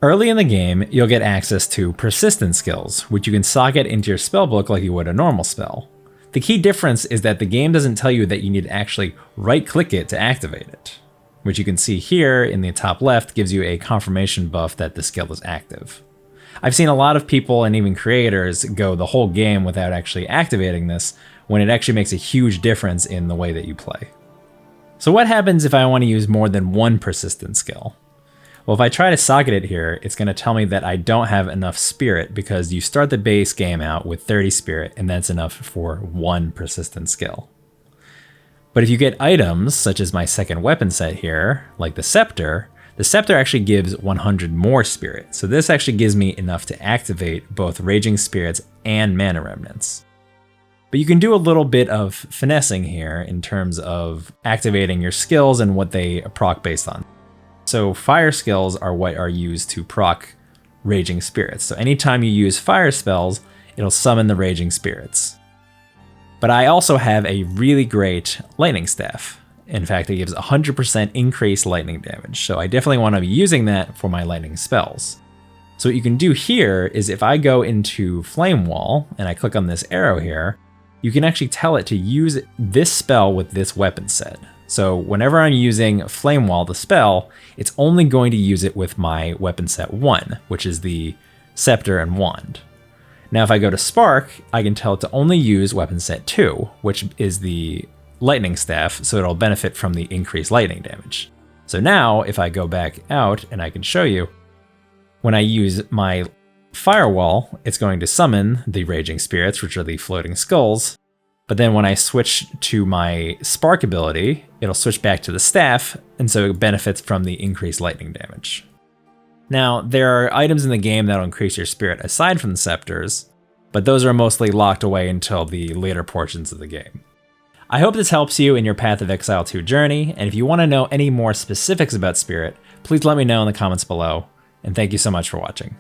Early in the game, you'll get access to persistent skills, which you can socket into your spellbook like you would a normal spell. The key difference is that the game doesn't tell you that you need to actually right-click it to activate it, which you can see here in the top left gives you a confirmation buff that the skill is active. I've seen a lot of people and even creators go the whole game without actually activating this, when it actually makes a huge difference in the way that you play. So what happens if I want to use more than one persistent skill? Well, if I try to socket it here, it's going to tell me that I don't have enough spirit because you start the base game out with 30 spirit and that's enough for one persistent skill. But if you get items, such as my second weapon set here, like the scepter actually gives 100 more spirit. So this actually gives me enough to activate both raging spirits and mana remnants. But you can do a little bit of finessing here in terms of activating your skills and what they proc based on. So fire skills are what are used to proc raging spirits. So anytime you use fire spells, it'll summon the raging spirits. But I also have a really great lightning staff. In fact, it gives 100% increased lightning damage. So I definitely want to be using that for my lightning spells. So what you can do here is if I go into Flame Wall and I click on this arrow here, you can actually tell it to use this spell with this weapon set. So whenever I'm using Flame Wall, the spell, it's only going to use it with my weapon set 1, which is the scepter and wand. Now if I go to Spark, I can tell it to only use weapon set 2, which is the lightning staff, so it'll benefit from the increased lightning damage. So now if I go back out and I can show you, when I use my Firewall, it's going to summon the raging spirits, which are the floating skulls. But then when I switch to my Spark ability, it'll switch back to the staff, and so it benefits from the increased lightning damage. Now, there are items in the game that'll increase your spirit aside from the scepters, but those are mostly locked away until the later portions of the game. I hope this helps you in your Path of Exile 2 journey, and if you want to know any more specifics about spirit, please let me know in the comments below, and thank you so much for watching.